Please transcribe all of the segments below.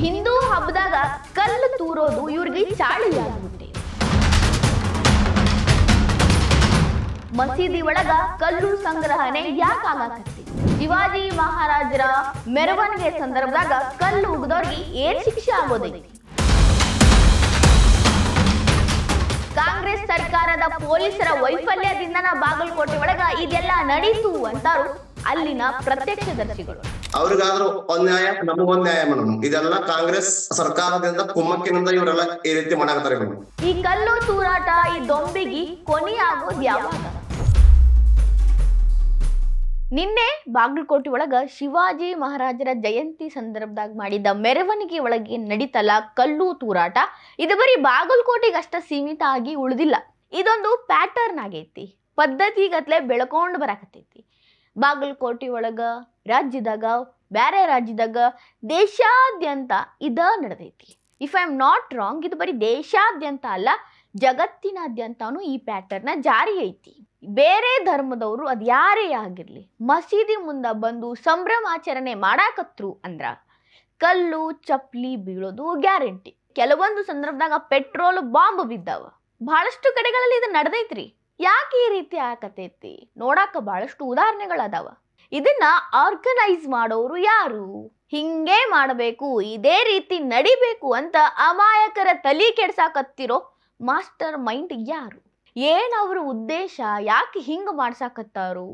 ಹಿಂದೂ ಹಬ್ಬದಾಗ ಕಲ್ಲು ತೂರೋದು ಇವ್ರಿಗೆ ಚಾಳಿಯಾಗುತ್ತೆ. ಮಸೀದಿ ಒಳಗ ಕಲ್ಲು ಸಂಗ್ರಹಣೆ ಯಾಕಾಗತ್ತೆ? ಶಿವಾಜಿ ಮಹಾರಾಜರ ಮೆರವಣಿಗೆ ಸಂದರ್ಭದಾಗ ಕಲ್ಲು ಉಗಿದವ್ರಿಗೆ ಏನ್ ಶಿಕ್ಷೆ ಆಗೋದೈತಿ? ಕಾಂಗ್ರೆಸ್ ಸರ್ಕಾರದ ಪೊಲೀಸರ ವೈಫಲ್ಯದಿಂದ ಬಾಗಲಕೋಟೆ ಒಳಗ ಇದೆಲ್ಲ ನಡೀತು ಅಂತಾರು ಅಲ್ಲಿನ ಪ್ರತ್ಯಕ್ಷದರ್ಶಿಗಳು. ಅವ್ರಿಗಾದ್ರೂ ಒಂದ್ ನ್ಯಾಯ, ನಮಗೊಂದ್ ನ್ಯಾಯ ಮೇಡಮ್. ಇದೆಲ್ಲ ಕಾಂಗ್ರೆಸ್ ಸರ್ಕಾರದಿಂದ ಕುಮ್ಮಕ್ಕಿನಿಂದ ಇವರೆಲ್ಲ ಈ ರೀತಿ ಮಾಡಾಕತ್ತಾರೆ ಮೇಡಮ್. ಈ ಕಲ್ಲು ತೂರಾಟ, ಈ ದೊಂಬಿಗಿ ಕೊನೆಯಾಗೋದು ಯಾವಾಗ? ನಿನ್ನೆ ಬಾಗಲಕೋಟೆ ಒಳಗ ಶಿವಾಜಿ ಮಹಾರಾಜರ ಜಯಂತಿ ಸಂದರ್ಭದಾಗ ಮಾಡಿದ ಮೆರವಣಿಗೆ ಒಳಗೆ ನಡೀತಲ್ಲ ಕಲ್ಲು ತೂರಾಟ, ಇದು ಬರೀ ಬಾಗಲಕೋಟೆಗೆ ಅಷ್ಟ ಸೀಮಿತ ಆಗಿ ಉಳಿದಿಲ್ಲ. ಇದೊಂದು ಪ್ಯಾಟರ್ನ್ ಆಗೈತಿ, ಪದ್ಧತಿಗತ್ಲೆ ಬೆಳ್ಕೊಂಡು ಬರಾಕತ್ತೈತಿ. ಬಾಗಲಕೋಟೆ ಒಳಗ, ರಾಜ್ಯದಾಗ, ಬೇರೆ ರಾಜ್ಯದಾಗ, ದೇಶಾದ್ಯಂತ ಇದ ನಡೆದೈತಿ. If I am not wrong, ಇದು ಬರೀ ದೇಶಾದ್ಯಂತ ಅಲ್ಲ, ಜಗತ್ತಿನಾದ್ಯಂತನೂ ಈ ಪ್ಯಾಟರ್ನ ಜಾರಿ ಐತಿ. ಬೇರೆ ಧರ್ಮದವರು ಅದು ಯಾರೇ ಆಗಿರ್ಲಿ ಮಸೀದಿ ಮುಂದ ಬಂದು ಸಂಭ್ರಮಾಚರಣೆ ಮಾಡಾಕತ್ರು ಅಂದ್ರ ಕಲ್ಲು ಚಪ್ಪಲಿ ಬೀಳೋದು ಗ್ಯಾರಂಟಿ. ಕೆಲವೊಂದು ಸಂದರ್ಭದಾಗ ಪೆಟ್ರೋಲ್ ಬಾಂಬ್ ಬಿದ್ದಾವ. ಬಹಳಷ್ಟು ಕಡೆಗಳಲ್ಲಿ ಇದು ನಡೆದೈತ್ರಿ. ಯಾಕೆ ಈ ರೀತಿ ಆಕತೈತಿ ನೋಡಾಕ ಬಹಳಷ್ಟು ಉದಾಹರಣೆಗಳದಾವ. ಇದನ್ನ ಆರ್ಗನೈಸ್ ಮಾಡೋರು ಯಾರು? ಹಿಂಗೆ ಮಾಡಬೇಕು, ಇದೇ ರೀತಿ ನಡಿಬೇಕು ಅಂತ ಅಮಾಯಕರ ತಲಿ ಕೆಡ್ಸಾಕತ್ತಿರೋ ಮಾಸ್ಟರ್ ಮೈಂಡ್ ಯಾರು? ಏನ್ ಅವ್ರ ಉದ್ದೇಶ? ಯಾಕೆ ಹಿಂಗ ಮಾಡ್ಸಾಕತ್ತಾರು?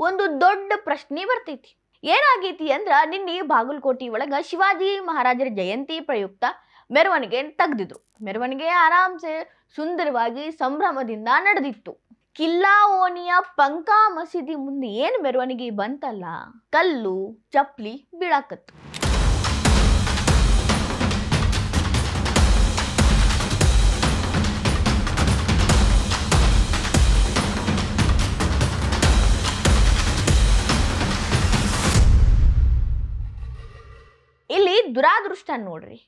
ಒಂದು ದೊಡ್ಡ ಪ್ರಶ್ನೆ ಬರ್ತೈತಿ. ಏನಾಗೈತಿ ಅಂದ್ರ ನಿನ್ನೆ ಬಾಗಲಕೋಟೆ ಒಳಗ ಶಿವಾಜಿ ಮಹಾರಾಜರ ಜಯಂತಿ ಪ್ರಯುಕ್ತ ಮೆರವಣಿಗೆ ತೆಗ್ದಿದ್ರು. ಮೆರವಣಿಗೆ ಆರಾಮ್ಸೆ ಸುಂದರವಾಗಿ ಸಂಭ್ರಮದಿಂದ ನಡೆದಿತ್ತು. ಕಿಲ್ಲಾ ಓಣಿಯ ಪಂಕಾ ಮಸೀದಿ ಮುಂದೆ ಏನ್ ಮೆರವಣಿಗೆ ಬಂತಲ್ಲ, ಕಲ್ಲು ಚಪ್ಪಲಿ ಬೀಳಾಕತ್ತು. ಇಲ್ಲಿ ದುರಾದೃಷ್ಟ ನೋಡ್ರಿ,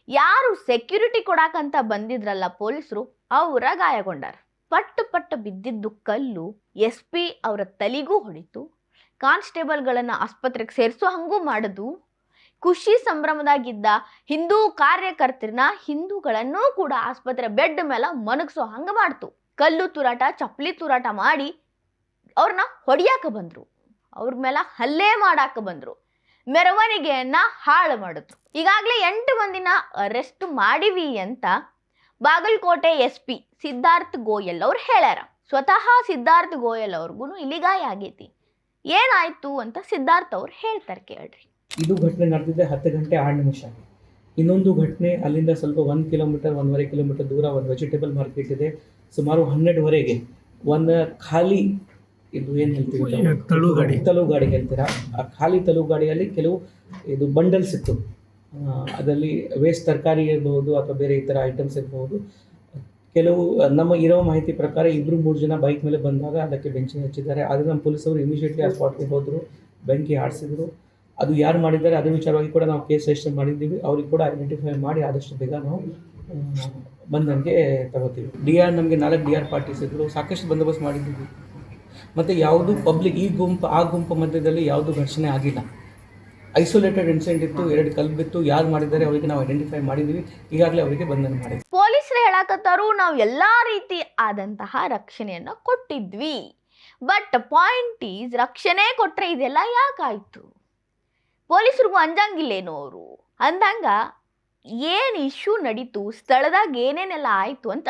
ಯಾರು ಸೆಕ್ಯೂರಿಟಿ ಕೊಡಾಕಂತ ಬಂದಿದ್ರಲ್ಲ ಪೊಲೀಸರು, ಅವರ ಗಾಯಗೊಂಡಾರ. ಪಟ್ಟು ಬಿದ್ದಿದ್ದು ಕಲ್ಲು SP ಅವರ ತಲೆಗೂ ಹೊಡಿತು. ಕಾನ್ಸ್ಟೇಬಲ್ಗಳನ್ನ ಆಸ್ಪತ್ರೆಗೆ ಸೇರಿಸೋ ಹಂಗೂ ಮಾಡುದು. ಖುಷಿ ಸಂಭ್ರಮದಾಗಿದ್ದ ಹಿಂದೂ ಕಾರ್ಯಕರ್ತರನ್ನ, ಹಿಂದೂಗಳನ್ನೂ ಕೂಡ ಆಸ್ಪತ್ರೆ ಬೆಡ್ ಮೇಲೆ ಮನಗ್ಸೋ ಹಂಗ ಮಾಡ್ತು. ಕಲ್ಲು ತೂರಾಟ, ಚಪ್ಪಲಿ ತೂರಾಟ ಮಾಡಿ ಅವ್ರನ್ನ ಹೊಡಿಯಾಕ ಬಂದ್ರು, ಅವ್ರ ಮೇಲೆ ಹಲ್ಲೆ ಮಾಡಾಕ ಬಂದ್ರು, ಮೆರವಣಿಗೆಯನ್ನ ಹಾಳು ಮಾಡಿದ್ರು. ಈಗಾಗಲೇ 8 ಮಂದಿನ ಅರೆಸ್ಟ್ ಮಾಡಿವಿ ಅಂತ ಬಾಗಲಕೋಟೆ SP ಸಿದ್ಧಾರ್ಥ್ ಗೋಯಲ್ ಅವ್ರು ಹೇಳ್ಯಾರ. ಸ್ವತಃ ಸಿದ್ಧಾರ್ಥ್ ಗೋಯಲ್ ಅವ್ರಿಗೂ ಇಲ್ಲಿ ಗಾಯ ಆಗೈತಿ. ಏನಾಯ್ತು ಅಂತ ಸಿದ್ಧಾರ್ಥ್ ಅವ್ರು ಹೇಳ್ತಾರೆ, ಕೇಳ್ರಿ. ಇದು ಘಟನೆ ನಡೆದಿದೆ 10 ಗಂಟೆ 6 ನಿಮಿಷ. ಇನ್ನೊಂದು ಘಟನೆ ಅಲ್ಲಿಂದ ಸ್ವಲ್ಪ 1 ಕಿಲೋಮೀಟರ್ 1.5 ಕಿಲೋಮೀಟರ್ ದೂರ ಒಂದು ವೆಜಿಟೇಬಲ್ ಮಾರ್ಕೆಟ್ ಇದೆ. ಸುಮಾರು 12ವರೆಗೆ ಒಂದು ಖಾಲಿ, ಇದು ಏನು ಹೇಳ್ತೀವಿ, ತಲುಗಾಡಿ ಹೇಳ್ತೀರಾ, ಆ ಖಾಲಿ ತಲುಗಾಡಿಯಲ್ಲಿ ಕೆಲವು ಇದು ಬಂಡಲ್ಸ್ ಇತ್ತು. ಅದರಲ್ಲಿ ವೇಸ್ಟ್ ತರಕಾರಿ ಇರಬಹುದು ಅಥವಾ ಬೇರೆ ಇತರ ಐಟಮ್ಸ್ ಇರಬಹುದು. ಕೆಲವು ನಮ್ಮ ಇರೋ ಮಾಹಿತಿ ಪ್ರಕಾರ 2-3 ಜನ ಬೈಕ್ ಮೇಲೆ ಬಂದಾಗ ಅದಕ್ಕೆ ಬೆಂಕಿ ಹಚ್ಚಿದ್ದಾರೆ. ಆದರೆ ನಮ್ಮ ಪೊಲೀಸವರು ಇಮಿಡಿಯೇಟ್ಲಿ ಆ ಸ್ಪಾಟ್ಗೆ ಹೋದರು, ಬೆಂಕಿ ಆಡಿಸಿದ್ರು. ಅದು ಯಾರು ಮಾಡಿದ್ದಾರೆ ಅದ್ರ ವಿಚಾರವಾಗಿ ಕೂಡ ನಾವು ಕೇಸ್ ರಿಜಿಸ್ಟರ್ ಮಾಡಿದ್ದೀವಿ. ಅವ್ರಿಗೆ ಕೂಡ ಐಡೆಂಟಿಫೈ ಮಾಡಿ ಆದಷ್ಟು ಬೇಗ ನಾವು ಬಂದಂಗೆ ತಗೋತೀವಿ. DR ನಮಗೆ 4 DR ಪಾರ್ಟೀಸ್ ಇದ್ದರು, ಸಾಕಷ್ಟು ಬಂದೋಬಸ್ತ್ ಮಾಡಿದ್ದೀವಿ. ಮತ್ತು ಯಾವುದು ಪಬ್ಲಿಕ್ ಈ ಗುಂಪು ಆ ಗುಂಪು ಮಧ್ಯದಲ್ಲಿ ಯಾವುದು ಘರ್ಷಣೆ ಆಗಿಲ್ಲ. ಐಸೋಲೇಟೆಡ್ ಇನ್ಸಿಡೆಂಟ್ ಇತ್ತು, 2 ಕಲ್ಲು ಬಿತ್ತು. ಯಾರು ಮಾಡಿದ್ದಾರೆ ಅವರಿಗೆ ನಾವು ಐಡೆಂಟಿಫೈ ಮಾಡಿದ್ದೀವಿ. ಈಗಾಗಲೇ ಅವರಿಗೆ ಬಂಧನ ಮಾಡಿದ್ವಿ. ಪೊಲೀಸರು ಹೇಳಕತ್ತಾರು ನಾವು ಎಲ್ಲಾ ರೀತಿ ಆದಂತಹ ರಕ್ಷಣೆಯನ್ನ ಕೊಟ್ಟಿದ್ವಿ. ಬಟ್ ಪಾಯಿಂಟ್ ಈಸ್, ರಕ್ಷಣೆ ಕೊಟ್ರೆ ಇದೆಲ್ಲ ಯಾಕಾಯ್ತು? ಪೊಲೀಸರಿಗೂ ಅಂಜಂಗಿಲ್ಲೇನೋ ಅವರು ಅಂದಂಗ. ಏನ್ ಇಶ್ಯೂ ನಡೀತು, ಸ್ಥಳದಾಗ ಏನೇನೆಲ್ಲ ಆಯ್ತು ಅಂತ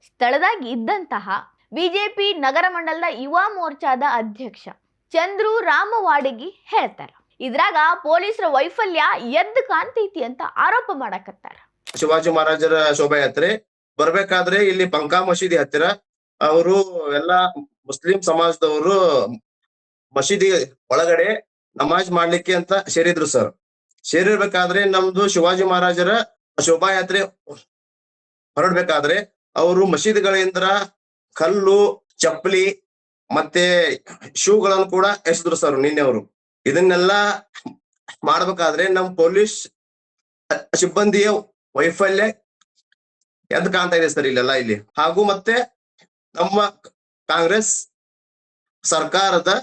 ಸ್ಥಳದಾಗ ಇದ್ದಂತಹ BJP ನಗರ ಮಂಡಲದ ಯುವ ಮೋರ್ಚಾದ ಅಧ್ಯಕ್ಷ ಚಂದ್ರು ರಾಮವಾಡಗಿ ಹೇಳ್ತಾರೆ. ಇದ್ರಾಗ ಪೊಲೀಸರ ವೈಫಲ್ಯ ಎದ್ದು ಕಾಣ್ತೈತಿ ಅಂತ ಆರೋಪ ಮಾಡಕತ್ತಾರ. ಶಿವಾಜಿ ಮಹಾರಾಜರ ಶೋಭಾಯಾತ್ರೆ ಬರ್ಬೇಕಾದ್ರೆ ಇಲ್ಲಿ ಪಂಕಾ ಮಸೀದಿ ಹತ್ತಿರ ಅವರು ಎಲ್ಲಾ ಮುಸ್ಲಿಂ ಸಮಾಜದವರು ಮಸೀದಿ ಒಳಗಡೆ ನಮಾಜ್ ಮಾಡ್ಲಿಕ್ಕೆ ಅಂತ ಸೇರಿದ್ರು ಸರ್. ಸೇರಿರ್ಬೇಕಾದ್ರೆ ನಮ್ದು ಶಿವಾಜಿ ಮಹಾರಾಜರ ಶೋಭಾಯಾತ್ರೆ ಹೊರಡ್ಬೇಕಾದ್ರೆ ಅವರು ಮಸೀದಿಗಳಿಂದ ಕಲ್ಲು ಚಪ್ಪಲಿ ಮತ್ತೆ ಶೂಗಳನ್ನು ಕೂಡ ಎಸೆದ್ರು ಸರ್ ನಿನ್ನೆ ಅವರು. ಇದನ್ನೆಲ್ಲ ಮಾಡ್ಬೇಕಾದ್ರೆ ನಮ್ ಪೊಲೀಸ್ ಸಿಬ್ಬಂದಿಯ ವೈಫಲ್ಯ ಎದ್ದು ಕಾಣ್ತಾ ಇದೆ ಸರ್ ಇಲ್ಲೆಲ್ಲ ಇಲ್ಲಿ. ಹಾಗೂ ಮತ್ತೆ ನಮ್ಮ ಕಾಂಗ್ರೆಸ್ ಸರ್ಕಾರದ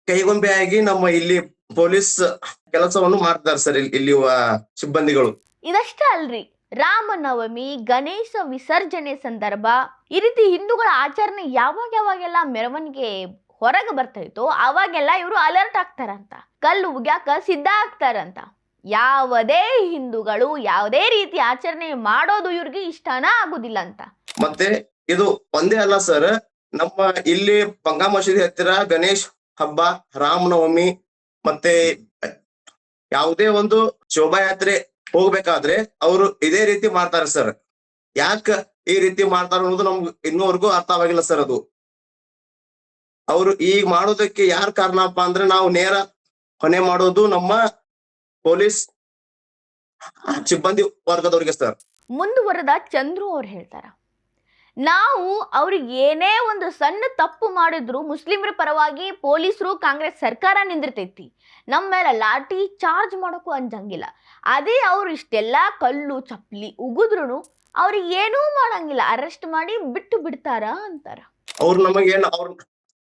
ಕೈಗೊಂಬೆಯಾಗಿ ನಮ್ಮ ಇಲ್ಲಿ ಪೊಲೀಸ್ ಕೆಲಸವನ್ನು ಮಾಡ್ತಾರೆ ಸರ್ ಇಲ್ಲಿ ಸಿಬ್ಬಂದಿಗಳು. ಇದಷ್ಟೇ ಅಲ್ರಿ, ರಾಮನವಮಿ, ಗಣೇಶ ವಿಸರ್ಜನೆ ಸಂದರ್ಭ ಈ ರೀತಿ ಹಿಂದೂಗಳ ಆಚರಣೆ ಯಾವಾಗೆಲ್ಲ ಮೆರವಣಿಗೆ ಹೊರಗೆ ಬರ್ತಾ ಇತ್ತು ಅವಾಗೆಲ್ಲ ಇವರು ಅಲರ್ಟ್ ಆಗ್ತಾರಂತ, ಕಲ್ಲು ಉಗ್ಯಾಕ ಸಿದ್ಧ ಆಗ್ತಾರಂತ. ಯಾವುದೇ ಹಿಂದೂಗಳು ಯಾವುದೇ ರೀತಿ ಆಚರಣೆ ಮಾಡೋದು ಇವ್ರಿಗೆ ಇಷ್ಟನ ಆಗುದಿಲ್ಲ ಅಂತ. ಮತ್ತೆ ಇದು ಒಂದೇ ಅಲ್ಲ ಸರ್, ನಮ್ಮ ಇಲ್ಲಿ ಬಂಗಾ ಮಸೀದಿ ಹತ್ತಿರ ಗಣೇಶ್ ಹಬ್ಬ, ರಾಮನವಮಿ ಮತ್ತೆ ಯಾವುದೇ ಒಂದು ಶೋಭಾಯಾತ್ರೆ ಹೋಗ್ಬೇಕಾದ್ರೆ ಅವರು ಇದೇ ರೀತಿ ಮಾಡ್ತಾರೆ ಸರ್. ಯಾಕ ಈ ರೀತಿ ಮಾಡ್ತಾರ ಅನ್ನೋದು ನಮ್ಗೆ ಇನ್ನೂವರೆಗೂ ಅರ್ಥವಾಗಿಲ್ಲ ಸರ್. ಅದು ಅವರು ಈಗ ಮಾಡೋದಕ್ಕೆ ಯಾರ ಕಾರಣಪ್ಪ ಅಂದ್ರೆ ನಾವು ನೇರ ಹೊಣೆ ಮಾಡೋದು ನಮ್ಮ ಪೊಲೀಸ್ ಸಿಬ್ಬಂದಿ ವರ್ಗದವ್ರಿಗೆ ಸರ್. ಮುಂದುವರೆದ ಚಂದ್ರು ಅವ್ರು ಹೇಳ್ತಾರ, ನಾವು ಅವ್ರಿಗೆ ಏನೇ ಒಂದು ಸಣ್ಣ ತಪ್ಪು ಮಾಡಿದ್ರು ಮುಸ್ಲಿಮರ ಪರವಾಗಿ ಪೊಲೀಸರು ಕಾಂಗ್ರೆಸ್ ಸರ್ಕಾರ ನಿಂದಿರ್ತೈತಿ, ನಮ್ಮ ಮೇಲೆ ಲಾಠಿ ಚಾರ್ಜ್ ಮಾಡೋಕ್ಕೂ ಅಂಜಂಗಿಲ್ಲ. ಅದೇ ಅವ್ರು ಇಷ್ಟೆಲ್ಲ ಕಲ್ಲು ಚಪ್ಪಲಿ ಉಗಿದ್ರು ಅವ್ರಿಗೆ ಏನೂ ಮಾಡಂಗಿಲ್ಲ, ಅರೆಸ್ಟ್ ಮಾಡಿ ಬಿಟ್ಟು ಬಿಡ್ತಾರ ಅಂತಾರ. ಅವ್ರು ನಮಗೇನು ಅವ್ರ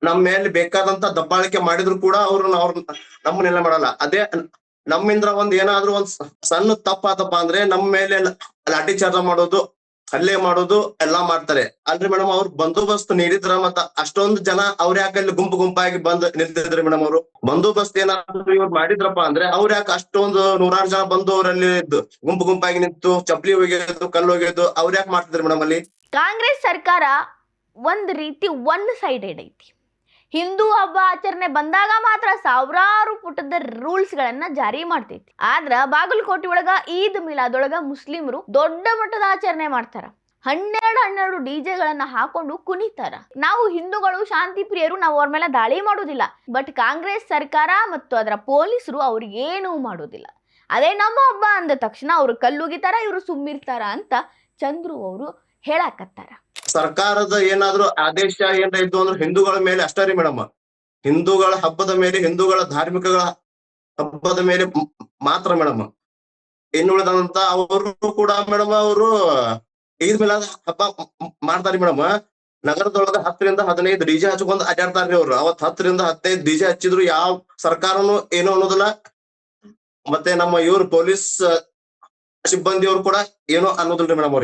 ನಮ್ಮ ಮೇಲೆ ಬೇಕಾದಂತ ದಬ್ಬಾಳಿಕೆ ಮಾಡಿದ್ರು ಕೂಡ ಅವ್ರು ನಮ್ಮನ್ನೆಲ್ಲ ಮಾಡಲ್ಲ. ಅದೇ ನಮ್ಮಿಂದ ಏನಾದ್ರೂ ಒಂದ್ ಸಣ್ಣ ತಪ್ಪಾತಪ್ಪ ಅಂದ್ರೆ ನಮ್ಮ ಮೇಲೆ ಲಾಠಿ ಚಾರ್ಜ್ ಮಾಡೋದು, ಹಲ್ಲೆ ಮಾಡೋದು ಎಲ್ಲಾ ಮಾಡ್ತಾರೆ. ಅಲ್ರಿ ಮೇಡಮ್, ಅವ್ರು ಬಂದೋಬಸ್ತ್ ನೀಡಿದ್ರ ಮತ್ತ ಅಷ್ಟೊಂದು ಜನ ಅವ್ರ ಯಾಕೆ ಗುಂಪಾಗಿ ಬಂದ್ ನಿಲ್ತಿದ್ರಿ ಮೇಡಮ್? ಅವರು ಬಂದೋಬಸ್ತ್ ಏನಾದ್ರು ಇವ್ರು ಮಾಡಿದ್ರಪ್ಪ ಅಂದ್ರೆ ಅವ್ರ ಯಾಕೆ ಅಷ್ಟೊಂದು 100 ಜನ ಬಂದು ಅವರಲ್ಲಿ ಗುಂಪಾಗಿ ನಿಂತು ಚಪ್ಪಲಿ ಒಗೆಯೋದು, ಕಲ್ಲು ಒಗೆಯೋದು ಅವ್ರ ಯಾಕೆ ಮಾಡ್ತಿದ್ರಿ ಮೇಡಮ್ ಅಲ್ಲಿ? ಕಾಂಗ್ರೆಸ್ ಸರ್ಕಾರ ಒಂದ್ ರೀತಿ ಒನ್ ಸೈಡೆಡ್ ಐತಿ. ಹಿಂದೂ ಹಬ್ಬ ಆಚರಣೆ ಬಂದಾಗ ಮಾತ್ರ ಸಾವಿರಾರು ಪುಟದ ರೂಲ್ಸ್ ಗಳನ್ನ ಜಾರಿ ಮಾಡ್ತೈತಿ. ಆದ್ರ ಬಾಗಲಕೋಟೆ ಒಳಗ ಈದ್ ಮಿಲಾದೊಳಗ ಮುಸ್ಲಿಮರು ದೊಡ್ಡ ಮಟ್ಟದ ಆಚರಣೆ ಮಾಡ್ತಾರ. 12 ಡಿಜೆಗಳನ್ನ ಹಾಕೊಂಡು ಕುಣಿತಾರ. ನಾವು ಹಿಂದೂಗಳು ಶಾಂತಿ ಪ್ರಿಯರು, ನಾವು ಅವ್ರ ಮೇಲೆ ದಾಳಿ ಮಾಡೋದಿಲ್ಲ. ಬಟ್ ಕಾಂಗ್ರೆಸ್ ಸರ್ಕಾರ ಮತ್ತು ಅದರ ಪೊಲೀಸರು ಅವ್ರಿಗೆ ಏನೂ ಮಾಡೋದಿಲ್ಲ. ಅದೇ ನಮ್ಮ ಹಬ್ಬ ಅಂದ ತಕ್ಷಣ ಅವ್ರು ಕಲ್ಲುಗಿತಾರ, ಇವ್ರು ಸುಮ್ಮಿರ್ತಾರ ಅಂತ ಚಂದ್ರು ಅವರು ಹೇಳಾಕತ್ತಾರ. ಸರ್ಕಾರದ ಏನಾದ್ರು ಆದೇಶ ಏನಾರ ಇದ್ದು ಅಂದ್ರೆ ಹಿಂದೂಗಳ ಮೇಲೆ ಅಷ್ಟೇ ರೀ ಮೇಡಮ್. ಹಿಂದೂಗಳ ಹಬ್ಬದ ಮೇಲೆ, ಹಿಂದೂಗಳ ಧಾರ್ಮಿಕಗಳ ಹಬ್ಬದ ಮೇಲೆ ಮಾತ್ರ ಮೇಡಮ್. ಇನ್ನುಳಿದಂತ ಅವರು ಕೂಡ ಮೇಡಮ್ ಅವರು ಈದ್ ಮಿಲಾದ್ ಹಬ್ಬ ಮಾಡ್ತಾರಿ ಮೇಡಮ್. ನಗರದೊಳಗ 10 ರಿಂದ 15 ಡಿಜೆ ಹಚ್ಕೊಂಡ್ ಅಡ್ಡಾಡ್ತಾರ್ರಿ ಅವ್ರು. ಅವತ್ 10 ರಿಂದ 15 ಡಿಜೆ ಹಚ್ಚಿದ್ರು ಯಾವ ಸರ್ಕಾರನು ಏನು ಅನ್ನೋದಿಲ್ಲ. ಮತ್ತೆ ನಮ್ಮ ಇವ್ರು ಪೊಲೀಸ್ ಸಿಬ್ಬಂದಿಯವರು ಕೂಡ ಏನೋ ಅನ್ನೋದಿಲ್ರಿ ಮೇಡಮ್.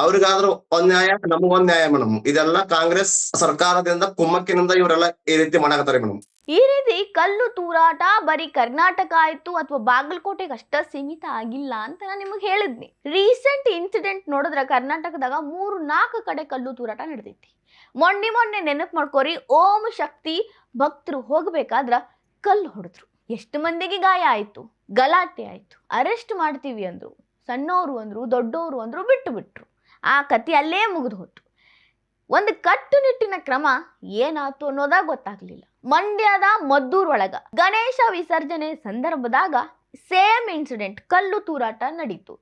ಅವ್ರಿಗಾದ್ರೂ ಒಂದ್ ನ್ಯಾಯ, ನಮಗೊಂದ್ ನ್ಯಾಯ ಮೇಡಮ್. ಇದೆಲ್ಲ ಕಾಂಗ್ರೆಸ್ ಸರ್ಕಾರದಿಂದ ಕುಮ್ಮಕ್ಕಿನಿಂದ ಇವರೆಲ್ಲ ಈ ರೀತಿ ಮಾಡಾಕತ್ತಾರೆ ಮೇಡಮ್. ಈ ರೀತಿ ಕಲ್ಲು ತೂರಾಟ ಬರೀ ಕರ್ನಾಟಕ ಆಯ್ತು ಅಥವಾ ಬಾಗಲಕೋಟೆಗೆ ಅಷ್ಟ ಸೀಮಿತ ಆಗಿಲ್ಲ ಅಂತ ನಾನು ನಿಮಗೆ ಹೇಳಿದ್ನಿ. ರೀಸೆಂಟ್ ಇನ್ಸಿಡೆಂಟ್ ನೋಡಿದ್ರೆ ಕರ್ನಾಟಕದಾಗ 3-4 ಕಡೆ ಕಲ್ಲು ತೂರಾಟ ನಡೆದೈತಿ. ಮೊನ್ನೆ ನೆನಪು ಮಾಡ್ಕೋರಿ, ಓಂ ಶಕ್ತಿ ಭಕ್ತರು ಹೋಗ್ಬೇಕಾದ್ರ ಕಲ್ಲು ಹೊಡೆದ್ರು, ಎಷ್ಟು ಮಂದಿಗೆ ಗಾಯ ಆಯ್ತು, ಗಲಾಟೆ ಆಯ್ತು, ಅರೆಸ್ಟ್ ಮಾಡ್ತೀವಿ ಅಂದ್ರು, ಸಣ್ಣವರು ಅಂದ್ರು, ದೊಡ್ಡವರು ಅಂದ್ರು, ಬಿಟ್ರು. ಆ ಕತೆ ಅಲ್ಲೇ ಮುಗಿದು ಹೋಯ್ತು. ಒಂದು ಕಟ್ಟುನಿಟ್ಟಿನ ಕ್ರಮ ಏನಾಯ್ತು ಅನ್ನೋದಾಗ ಗೊತ್ತಾಗ್ಲಿಲ್ಲ. ಮಂಡ್ಯದ ಮದ್ದೂರ್ ಒಳಗ ಗಣೇಶ ವಿಸರ್ಜನೆ ಸಂದರ್ಭದಾಗ ಸೇಮ್ ಇನ್ಸಿಡೆಂಟ್, ಕಲ್ಲು ತೂರಾಟ ನಡೀತು.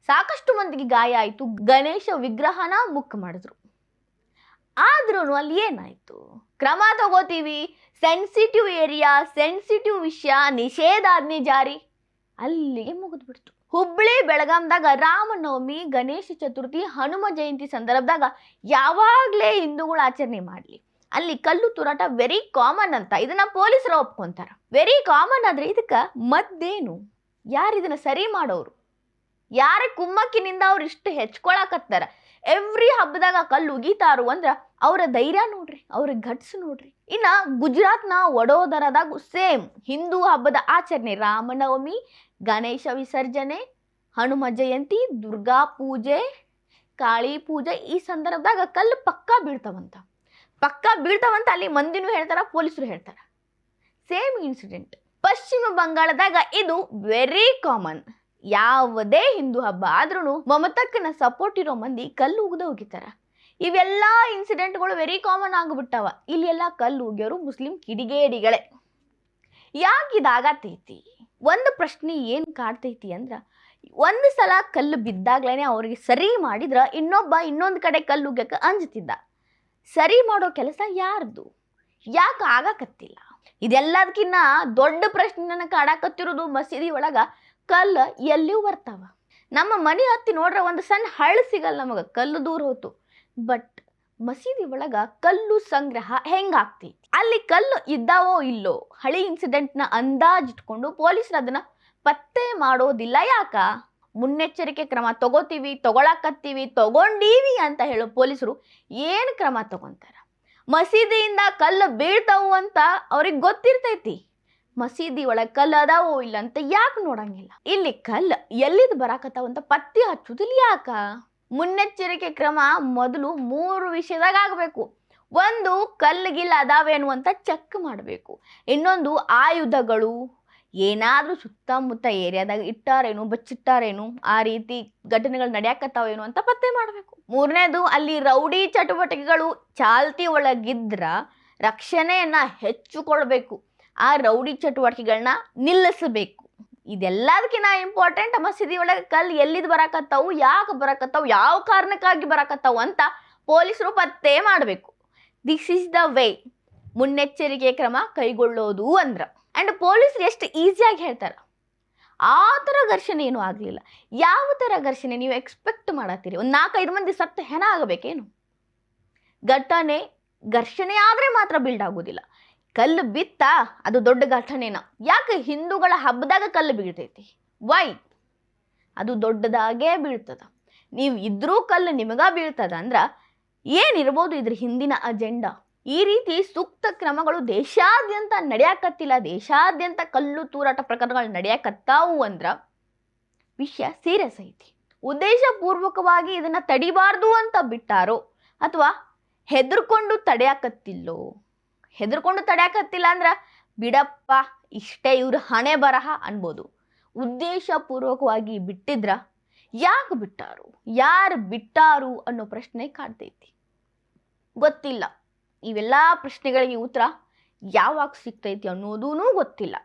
ಸಾಕಷ್ಟು ಮಂದಿಗೆ ಗಾಯ ಆಯ್ತು, ಗಣೇಶ ವಿಗ್ರಹನ ಮುಕ್ ಮಾಡಿದ್ರು. ಆದ್ರೂ ಅಲ್ಲಿ ಏನಾಯ್ತು? ಕ್ರಮ ತಗೋತೀವಿ, ಸೆನ್ಸಿಟಿವ್ ಏರಿಯಾ, ಸೆನ್ಸಿಟಿವ್ ವಿಷಯ, ನಿಷೇಧಾಜ್ಞೆ ಜಾರಿ, ಅಲ್ಲಿಗೆ ಮುಗಿದ್ಬಿಡ್ತು. ಹುಬ್ಬಳ್ಳಿ ಬೆಳಗಾಂದಾಗ ರಾಮನವಮಿ, ಗಣೇಶ ಚತುರ್ಥಿ, ಹನುಮ ಜಯಂತಿ ಸಂದರ್ಭದಾಗ ಯಾವಾಗಲೇ ಹಿಂದೂಗಳು ಆಚರಣೆ ಮಾಡಲಿ, ಅಲ್ಲಿ ಕಲ್ಲು ತೂರಾಟ ವೆರಿ ಕಾಮನ್ ಅಂತ ಇದನ್ನ ಪೊಲೀಸರು ಒಪ್ಕೊಂತಾರ. ವೆರಿ ಕಾಮನ್ ಆದ್ರೆ ಇದಕ್ಕೆ ಮದ್ದೇನು? ಯಾರು ಇದನ್ನ ಸರಿ ಮಾಡೋರು? ಯಾರ ಕುಮ್ಮಕ್ಕಿನಿಂದ ಅವ್ರು ಇಷ್ಟು ಹೆಚ್ಕೊಳಕತ್ತಾರ? ಎವ್ರಿ ಹಬ್ಬದಾಗ ಕಲ್ಲು ಉಗಿತಾರು ಅಂದ್ರ ಅವರ ಧೈರ್ಯ ನೋಡ್ರಿ, ಅವ್ರ ಗಟ್ಸ್ ನೋಡ್ರಿ. ಇನ್ನ ಗುಜರಾತ್ನ ವಡೋದರದಾಗ ಸೇಮ್ ಹಿಂದೂ ಹಬ್ಬದ ಆಚರಣೆ, ರಾಮನವಮಿ, ಗಣೇಶ ವಿಸರ್ಜನೆ, ಹನುಮ ಜಯಂತಿ, ದುರ್ಗಾ ಪೂಜೆ, ಕಾಳಿ ಪೂಜೆ, ಈ ಸಂದರ್ಭದಾಗ ಕಲ್ಲು ಪಕ್ಕಾ ಬೀಳ್ತಾವಂತ ಅಲ್ಲಿ ಮಂದಿನೂ ಹೇಳ್ತಾರ, ಪೊಲೀಸರು ಹೇಳ್ತಾರ. ಸೇಮ್ ಇನ್ಸಿಡೆಂಟ್ ಪಶ್ಚಿಮ ಬಂಗಾಳದಾಗ ಇದು ವೆರಿ ಕಾಮನ್. ಯಾವುದೇ ಹಿಂದೂ ಹಬ್ಬ ಆದ್ರೂ ಮಮತಕ್ಕನ ಸಪೋರ್ಟ್ ಇರೋ ಮಂದಿ ಕಲ್ಲು ಉಗ್ದ ಹೋಗಿತಾರ. ಇವೆಲ್ಲ ಇನ್ಸಿಡೆಂಟ್ಗಳು ವೆರಿ ಕಾಮನ್ ಆಗಿಬಿಟ್ಟವ. ಇಲ್ಲಿ ಎಲ್ಲ ಕಲ್ಲು ಉಗ್ಯೋರು ಮುಸ್ಲಿಂ ಕಿಡಿಗೇಡಿಗಳೇ. ಯಾಕಿದಾಗತೈತಿ? ಒಂದು ಪ್ರಶ್ನೆ ಏನ್ ಕಾಡ್ತೈತಿ ಅಂದ್ರ, ಒಂದು ಸಲ ಕಲ್ಲು ಬಿದ್ದಾಗ್ಲೇನೆ ಅವ್ರಿಗೆ ಸರಿ ಮಾಡಿದ್ರ ಇನ್ನೊಂದು ಕಡೆ ಕಲ್ಲು ಉಗ್ಯಕ್ಕೆ ಅಂಜುತ್ತಿದ್ದ. ಸರಿ ಮಾಡೋ ಕೆಲಸ ಯಾರ್ದು? ಯಾಕೆ ಆಗಕತ್ತಿಲ್ಲ? ಇದೆಲ್ಲದಕ್ಕಿನ್ನ ದೊಡ್ಡ ಪ್ರಶ್ನೆನ ಕಾಡಾಕತ್ತಿರೋದು, ಮಸೀದಿ ಒಳಗ ಕಲ್ಲು ಎಲ್ಲಿಯೂ ಬರ್ತಾವ. ನಮ್ಮ ಮನೆ ಹತ್ತಿ ನೋಡ್ರೆ ಒಂದು ಸಣ್ಣ ಹಳ್ಳ ಸಿಗಲ್ಲ ನಮಗೆ, ಕಲ್ಲು ದೂರ ಹೋತು. ಬಟ್ ಮಸೀದಿ ಒಳಗ ಕಲ್ಲು ಸಂಗ್ರಹ ಹೆಂಗಾಗ್ತೈತಿ, ಅಲ್ಲಿ ಕಲ್ಲು ಇದ್ದಾವೋ ಇಲ್ಲೋ, ಹಳಿ ಇನ್ಸಿಡೆಂಟ್ನ ಅಂದಾಜಿಟ್ಕೊಂಡು ಪೊಲೀಸರು ಅದನ್ನ ಪತ್ತೆ ಮಾಡೋದಿಲ್ಲ. ಯಾಕ? ಮುನ್ನೆಚ್ಚರಿಕೆ ಕ್ರಮ ತಗೊಳಕತ್ತೀವಿ ತಗೊಂಡೀವಿ ಅಂತ ಹೇಳೋ ಪೊಲೀಸರು ಏನು ಕ್ರಮ ತಗೊಂತಾರ? ಮಸೀದಿಯಿಂದ ಕಲ್ಲು ಬೀಳ್ತಾವು ಅಂತ ಅವ್ರಿಗೆ ಗೊತ್ತಿರ್ತೈತಿ, ಮಸೀದಿ ಒಳಗೆ ಕಲ್ಲು ಅದಾವೋ ಇಲ್ಲ ಅಂತ ಯಾಕೆ ನೋಡಂಗಿಲ್ಲ? ಇಲ್ಲಿ ಕಲ್ಲು ಎಲ್ಲಿದ್ ಬರಾಕತ್ತಾವ ಅಂತ ಪತ್ತೆ ಹಚ್ಚುದಿಲ್ಲ ಯಾಕ? ಮುನ್ನೆಚ್ಚರಿಕೆ ಕ್ರಮ ಮೊದಲು 3 ವಿಷಯದಾಗ ಆಗಬೇಕು. ಒಂದು, ಕಲ್ಲಿಗಿಲ್ಲ ಅದಾವೇನು ಅಂತ ಚೆಕ್ ಮಾಡಬೇಕು. ಇನ್ನೊಂದು, ಆಯುಧಗಳು ಏನಾದರೂ ಸುತ್ತಮುತ್ತ ಏರಿಯಾದಾಗ ಇಟ್ಟಾರೇನು, ಬಚ್ಚಿಟ್ಟಾರೇನು, ಆ ರೀತಿ ಘಟನೆಗಳು ನಡೆಯಕತ್ತಾವೇನು ಅಂತ ಪತ್ತೆ ಮಾಡಬೇಕು. 3ನೇದು, ಅಲ್ಲಿ ರೌಡಿ ಚಟುವಟಿಕೆಗಳು ಚಾಲ್ತಿ ಒಳಗಿದ್ರ ರಕ್ಷಣೆಯನ್ನ ಹೆಚ್ಚಿಕೊಳ್ಬೇಕು, ಆ ರೌಡಿ ಚಟುವಟಿಕೆಗಳನ್ನ ನಿಲ್ಲಿಸಬೇಕು. ಇದೆಲ್ಲದಕ್ಕಿಂತ ಇಂಪಾರ್ಟೆಂಟ್, ಮಸೀದಿ ಒಳಗೆ ಕಲ್ಲು ಎಲ್ಲಿದ್ ಬರಾಕತ್ತಾವು, ಯಾಕೆ ಬರಾಕತ್ತಾವು, ಯಾವ ಕಾರಣಕ್ಕಾಗಿ ಬರಾಕತ್ತಾವು ಅಂತ ಪೊಲೀಸರು ಪತ್ತೆ ಮಾಡಬೇಕು. ದಿಸ್ ಈಸ್ ದ ವೇ ಮುನ್ನೆಚ್ಚರಿಕೆ ಕ್ರಮ ಕೈಗೊಳ್ಳೋದು ಅಂದ್ರ. ಆ್ಯಂಡ್ ಪೊಲೀಸರು ಎಷ್ಟು ಈಸಿಯಾಗಿ ಹೇಳ್ತಾರೆ, ಆ ಥರ ಘರ್ಷಣೆ ಏನೂ ಆಗಲಿಲ್ಲ. ಯಾವ ಥರ ಘರ್ಷಣೆ ನೀವು ಎಕ್ಸ್ಪೆಕ್ಟ್ ಮಾಡತ್ತೀರಿ? ಒಂದು 4-5 ಮಂದಿ ಸತ್ತು ಹೆಣ ಆಗಬೇಕೇನು? ಘರ್ಷಣೆ ಆದರೆ ಮಾತ್ರ ಬಿಲ್ಡ್ ಆಗೋದಿಲ್ಲ. ಕಲ್ಲು ಬಿತ್ತ ಅದು ದೊಡ್ಡ ಘಟನೆನ? ಯಾಕೆ ಹಿಂದೂಗಳ ಹಬ್ಬದಾಗ ಕಲ್ಲು ಬೀಳ್ತೈತಿ? ವೈ? ಅದು ದೊಡ್ಡದಾಗೇ ಬೀಳ್ತದ. ನೀವು ಇದ್ರೂ ಕಲ್ಲು ನಿಮಗ ಬೀಳ್ತದ ಅಂದ್ರೆ ಏನಿರ್ಬೋದು ಇದ್ರ ಹಿಂದಿನ ಅಜೆಂಡಾ? ಈ ರೀತಿ ಸೂಕ್ತ ಕ್ರಮಗಳು ದೇಶಾದ್ಯಂತ ನಡೆಯಕತ್ತಿಲ್ಲ, ದೇಶಾದ್ಯಂತ ಕಲ್ಲು ತೂರಾಟ ಪ್ರಕರಣಗಳು ನಡೆಯಕತ್ತಾವು ಅಂದ್ರ ವಿಷಯ ಸೀರಿಯಸ್ ಐತಿ. ಉದ್ದೇಶಪೂರ್ವಕವಾಗಿ ಇದನ್ನ ತಡಿಬಾರ್ದು ಅಂತ ಬಿಟ್ಟಾರೋ ಅಥವಾ ಹೆದರ್ಕೊಂಡು ತಡೆಯಕತ್ತಿಲ್ಲೋ? ಹೆದರ್ಕೊಂಡು ತಡೆಯಕತ್ತಿಲ್ಲ ಅಂದ್ರೆ ಬಿಡಪ್ಪ ಇಷ್ಟೇ ಇವ್ರ ಹಣೆ ಬರಹ ಅನ್ಬೋದು. ಉದ್ದೇಶಪೂರ್ವಕವಾಗಿ ಬಿಟ್ಟಿದ್ರ ಯಾಕೆ ಬಿಟ್ಟಾರು, ಯಾರು ಬಿಟ್ಟಾರು ಅನ್ನೋ ಪ್ರಶ್ನೆ ಕಾಡ್ತೈತಿ. ಗೊತ್ತಿಲ್ಲ. ಇವೆಲ್ಲ ಪ್ರಶ್ನೆಗಳಿಗೆ ಉತ್ತರ ಯಾವಾಗ ಸಿಗ್ತೈತಿ ಅನ್ನೋದೂ ಗೊತ್ತಿಲ್ಲ.